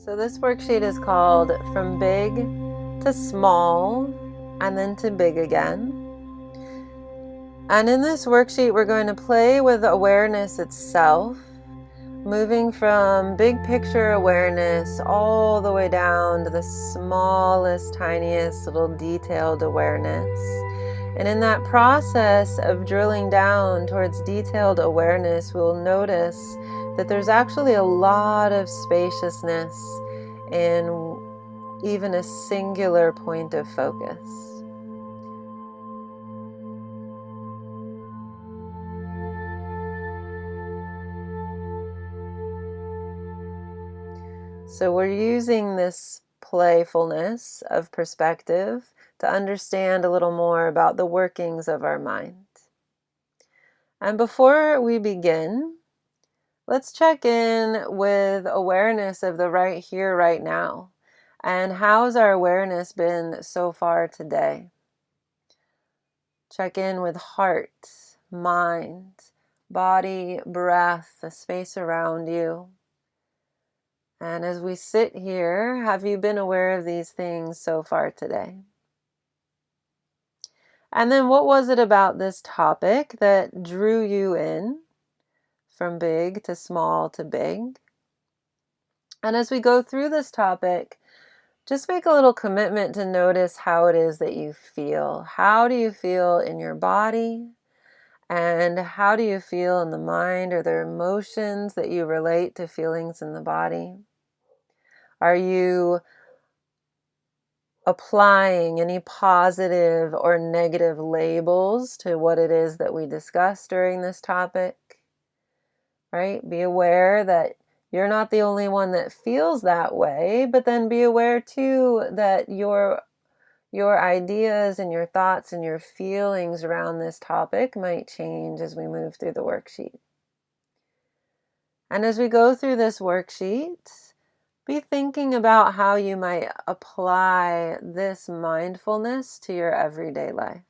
So this worksheet is called From Big to Small and then to Big Again. And in this worksheet, we're going to play with awareness itself, moving from big picture awareness all the way down to the smallest, tiniest little detailed awareness. And in that process of drilling down towards detailed awareness, we'll notice that there's actually a lot of spaciousness in even a singular point of focus. So we're using this playfulness of perspective to understand a little more about the workings of our mind. And before we begin, let's check in with awareness of the right here, right now. And how's our awareness been so far today? Check in with heart, mind, body, breath, the space around you. And as we sit here, have you been aware of these things so far today? And then what was it about this topic that drew you in from big to small to big? And as we go through this topic, just make a little commitment to notice how it is that you feel. How do you feel in your body? And how do you feel in the mind? Are there emotions that you relate to feelings in the body? Are you applying any positive or negative labels to what it is that we discuss during this topic? Right? Be aware that you're not the only one that feels that way, but then be aware too that your ideas and your thoughts and your feelings around this topic might change as we move through the worksheet. And as we go through this worksheet, be thinking about how you might apply this mindfulness to your everyday life.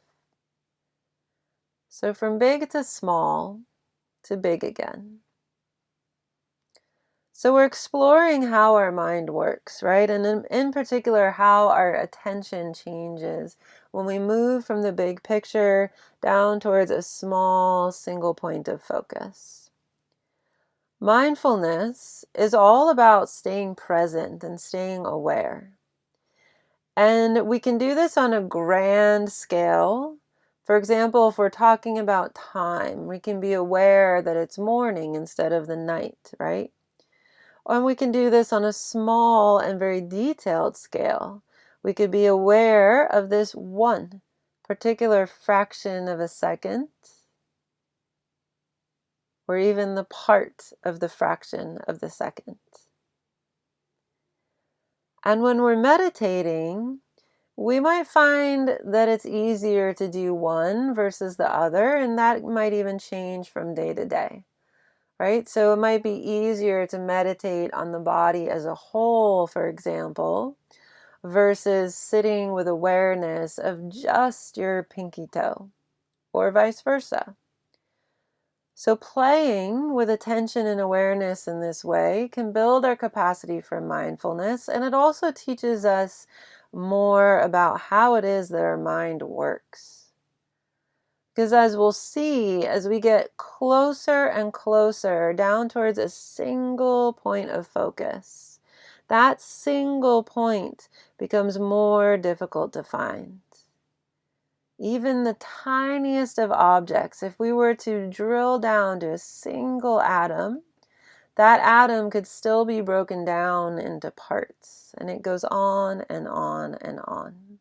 So from big to small to big again. So we're exploring how our mind works, right? And in particular, how our attention changes when we move from the big picture down towards a small single point of focus. Mindfulness is all about staying present and staying aware. And we can do this on a grand scale. For example, if we're talking about time, we can be aware that it's morning instead of the night, right? And we can do this on a small and very detailed scale. We could be aware of this one particular fraction of a second, or even the part of the fraction of the second. And when we're meditating, we might find that it's easier to do one versus the other, and that might even change from day to day. Right? So it might be easier to meditate on the body as a whole, for example, versus sitting with awareness of just your pinky toe, or vice versa. So playing with attention and awareness in this way can build our capacity for mindfulness, and it also teaches us more about how it is that our mind works. Because as we'll see, as we get closer and closer down towards a single point of focus, that single point becomes more difficult to find. Even the tiniest of objects, if we were to drill down to a single atom, that atom could still be broken down into parts, and it goes on and on and on.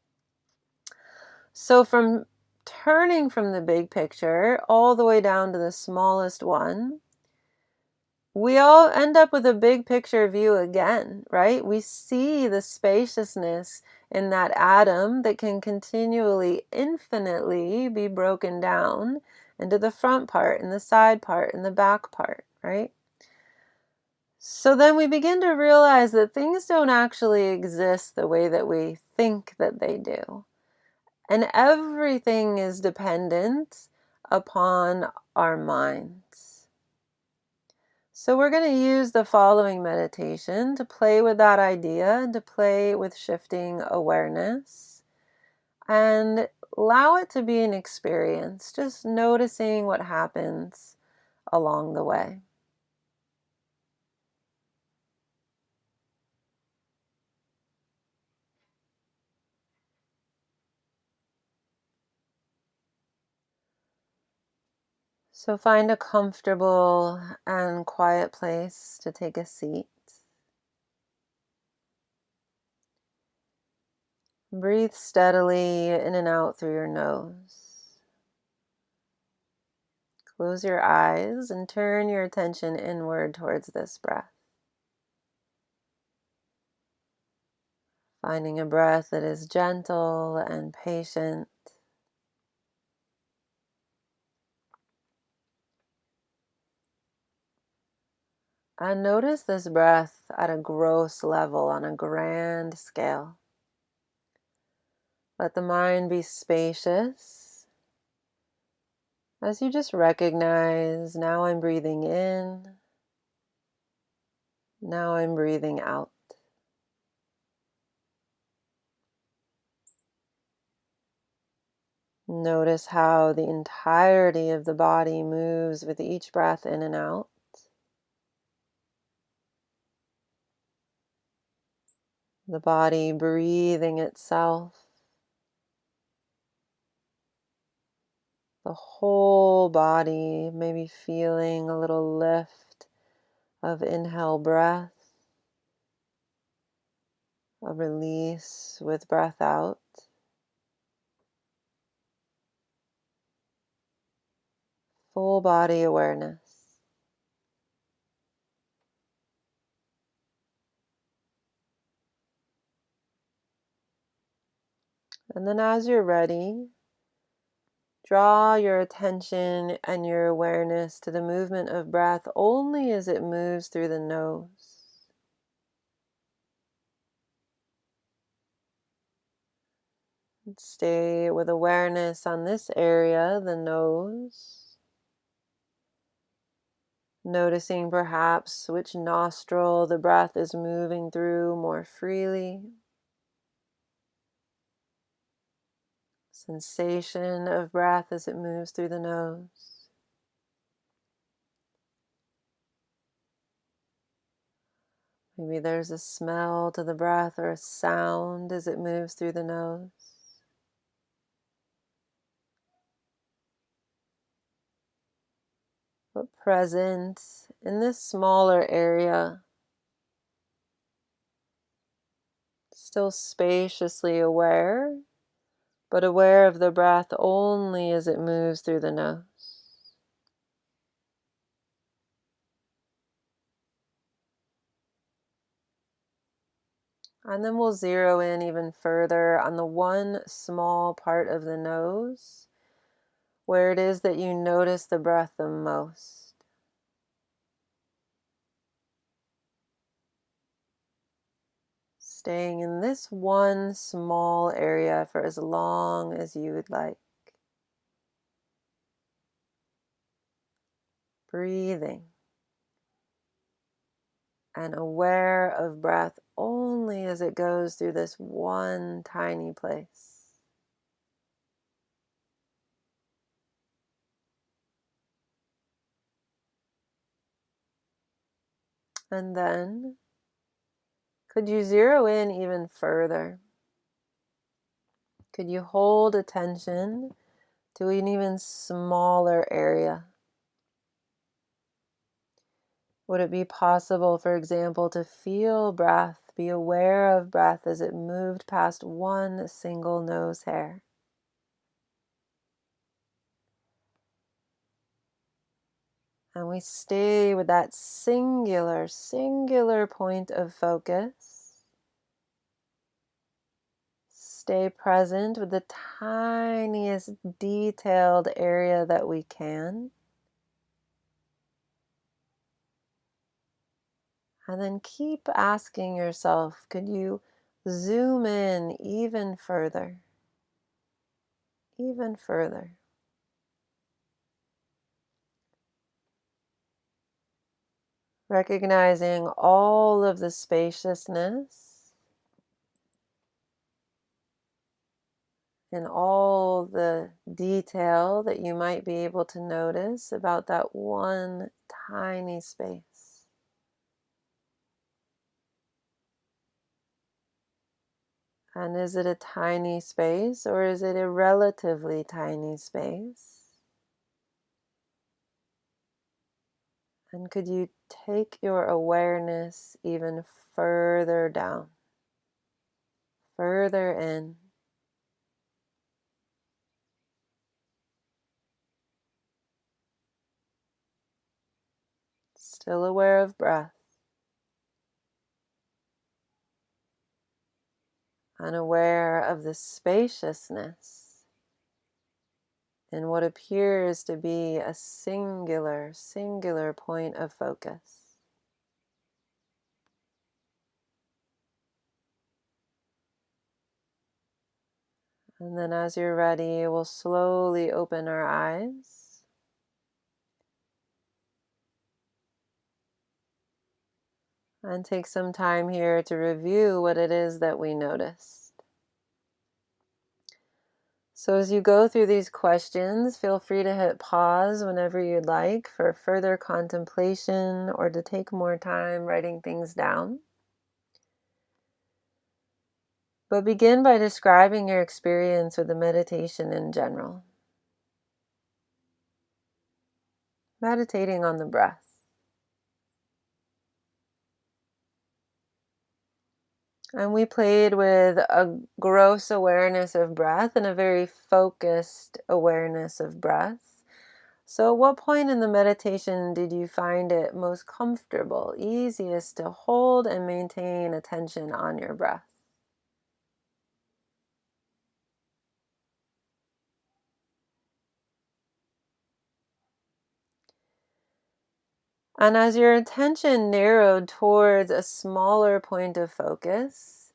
So from turning from the big picture all the way down to the smallest one, we all end up with a big picture view again, right? We see the spaciousness in that atom that can continually, infinitely be broken down into the front part and the side part and the back part, right? So then we begin to realize that things don't actually exist the way that we think that they do. And everything is dependent upon our minds. So we're going to use the following meditation to play with that idea, to play with shifting awareness, and allow it to be an experience, just noticing what happens along the way. So find a comfortable and quiet place to take a seat. Breathe steadily in and out through your nose. Close your eyes and turn your attention inward towards this breath. Finding a breath that is gentle and patient. And notice this breath at a gross level, on a grand scale. Let the mind be spacious as you just recognize, now I'm breathing in, now I'm breathing out. Notice how the entirety of the body moves with each breath in and out. The body breathing itself. The whole body maybe feeling a little lift of inhale breath, a release with breath out. Full body awareness. And then as you're ready, draw your attention and your awareness to the movement of breath only as it moves through the nose. And stay with awareness on this area, the nose. Noticing perhaps which nostril the breath is moving through more freely. Sensation of breath as it moves through the nose. Maybe there's a smell to the breath or a sound as it moves through the nose. But present in this smaller area, still spaciously aware, but aware of the breath only as it moves through the nose. And then we'll zero in even further on the one small part of the nose where it is that you notice the breath the most. Staying in this one small area for as long as you would like. Breathing and aware of breath only as it goes through this one tiny place. And then, could you zero in even further? Could you hold attention to an even smaller area? Would it be possible, for example, to feel breath, be aware of breath as it moved past one single nose hair? And we stay with that singular point of focus. Stay present with the tiniest detailed area that we can. And then keep asking yourself, could you zoom in even further? Even further. Recognizing all of the spaciousness and all the detail that you might be able to notice about that one tiny space. And is it a tiny space or is it a relatively tiny space? And could you take your awareness even further down, further in? Still aware of breath, unaware of the spaciousness in what appears to be a singular point of focus. And then as you're ready, we'll slowly open our eyes. And take some time here to review what it is that we noticed. So as you go through these questions, feel free to hit pause whenever you'd like for further contemplation or to take more time writing things down. But begin by describing your experience with the meditation in general. Meditating on the breath. And we played with a gross awareness of breath and a very focused awareness of breath. So at what point in the meditation did you find it most comfortable, easiest to hold and maintain attention on your breath? And as your attention narrowed towards a smaller point of focus,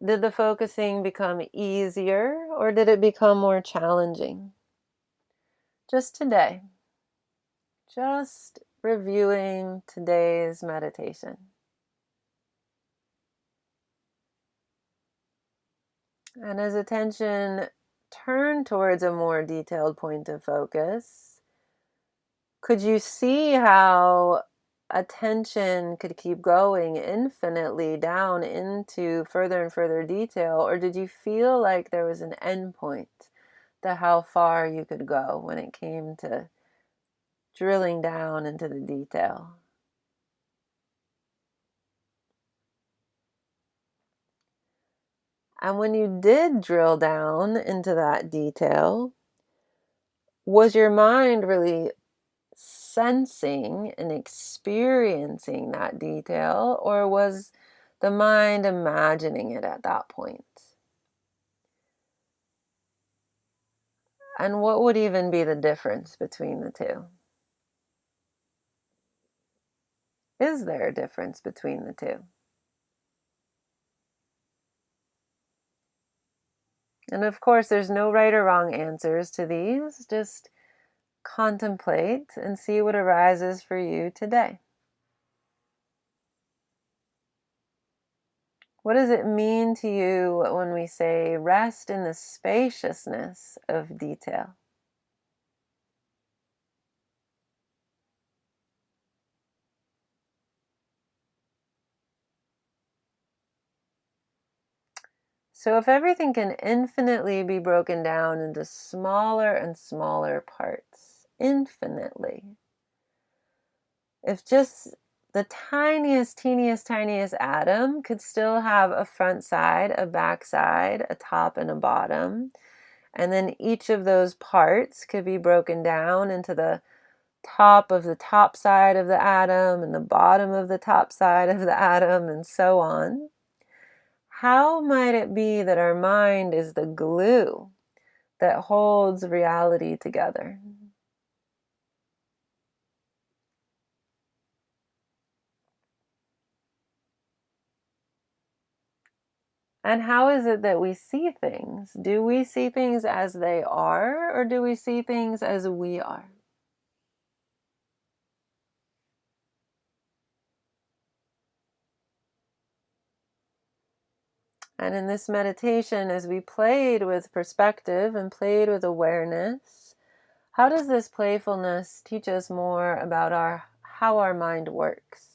did the focusing become easier or did it become more challenging? Just today, just reviewing today's meditation. And as attention turned towards a more detailed point of focus, could you see how attention could keep going infinitely down into further and further detail? Or did you feel like there was an end point to how far you could go when it came to drilling down into the detail? And when you did drill down into that detail, was your mind really sensing and experiencing that detail, or was the mind imagining it at that point? And what would even be the difference between the two? Is there a difference between the two? And of course, there's no right or wrong answers to these. Just contemplate and see what arises for you today. What does it mean to you when we say rest in the spaciousness of detail? So if everything can infinitely be broken down into smaller and smaller parts, infinitely, if just the tiniest, teeniest, tiniest atom could still have a front side, a back side, a top and a bottom, and then each of those parts could be broken down into the top of the top side of the atom and the bottom of the top side of the atom and so on, how might it be that our mind is the glue that holds reality together? And how is it that we see things? Do we see things as they are, or do we see things as we are? And in this meditation, as we played with perspective and played with awareness, how does this playfulness teach us more about how our mind works?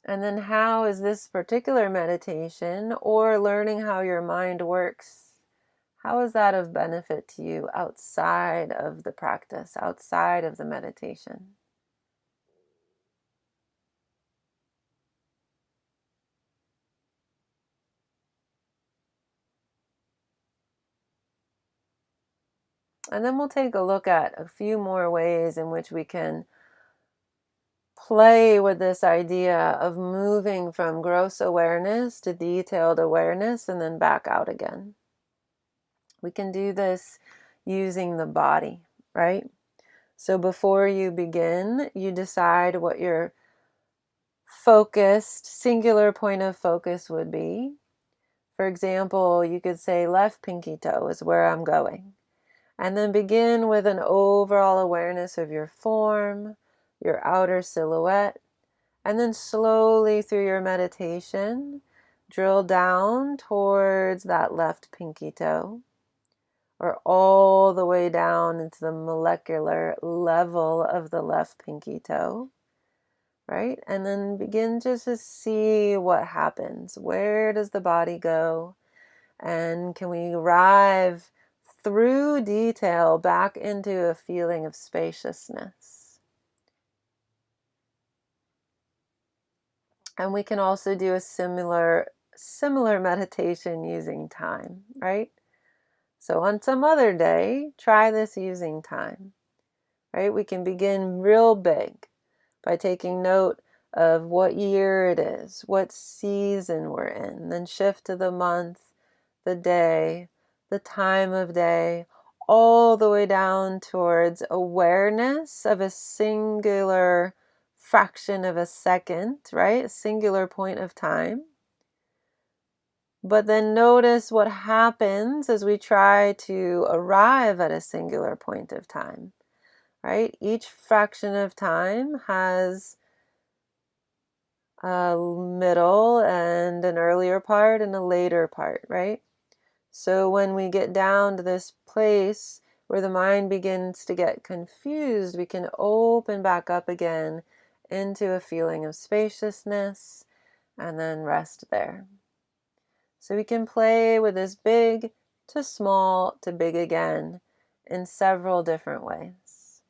And then how is this particular meditation, or learning how your mind works, how is that of benefit to you outside of the practice, outside of the meditation? And then we'll take a look at a few more ways in which we can play with this idea of moving from gross awareness to detailed awareness and then back out again. We can do this using the body, right? So before you begin, you decide what your focused, singular point of focus would be. For example, you could say left pinky toe is where I'm going. And then begin with an overall awareness of your form, your outer silhouette, and then slowly through your meditation, drill down towards that left pinky toe, or all the way down into the molecular level of the left pinky toe, right? And then begin just to see what happens. Where does the body go? And can we arrive through detail back into a feeling of spaciousness? And we can also do a similar meditation using time, right? So on some other day, try this using time, right? We can begin real big by taking note of what year it is, what season we're in, then shift to the month, the day, the time of day, all the way down towards awareness of a singular fraction of a second, right? A singular point of time. But then notice what happens as we try to arrive at a singular point of time, right? Each fraction of time has a middle and an earlier part and a later part, right? So when we get down to this place where the mind begins to get confused, we can open back up again into a feeling of spaciousness and then rest there. So we can play with this big to small to big again in several different ways.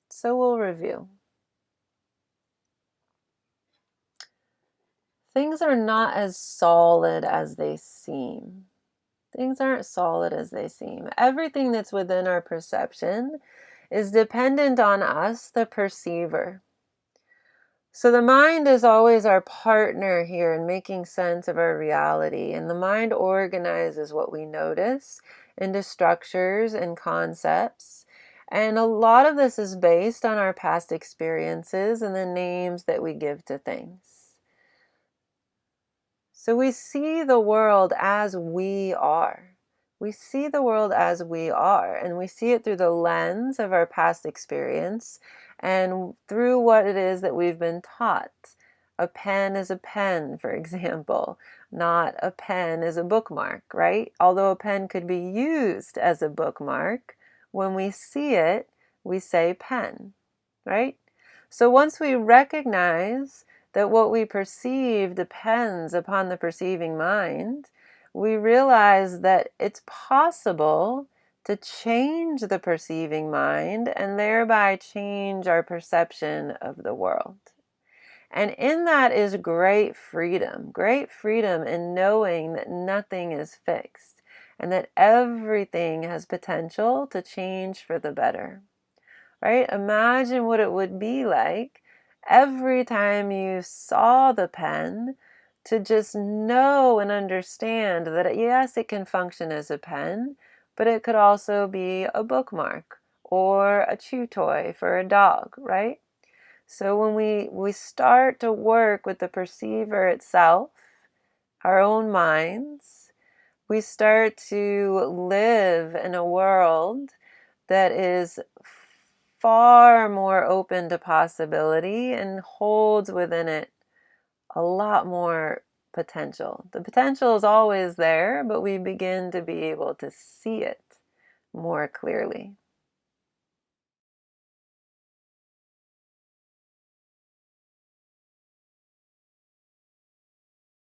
So we'll review. Things are not as solid as they seem. Things aren't solid as they seem. Everything that's within our perception is dependent on us, the perceiver. So the mind is always our partner here in making sense of our reality, and the mind organizes what we notice into structures and concepts. And a lot of this is based on our past experiences and the names that we give to things. So we see the world as we are. We see the world as we are, and we see it through the lens of our past experience and through what it is that we've been taught. A pen is a pen, for example, not a pen is a bookmark, right? Although a pen could be used as a bookmark, when we see it, we say pen, right? So once we recognize that what we perceive depends upon the perceiving mind, we realize that it's possible to change the perceiving mind and thereby change our perception of the world. And in that is great freedom in knowing that nothing is fixed and that everything has potential to change for the better. Right? Imagine what it would be like every time you saw the pen to just know and understand that yes, it can function as a pen, but it could also be a bookmark or a chew toy for a dog, right? So when we start to work with the perceiver itself, our own minds, we start to live in a world that is far more open to possibility and holds within it a lot more potential. The potential is always there, but we begin to be able to see it more clearly.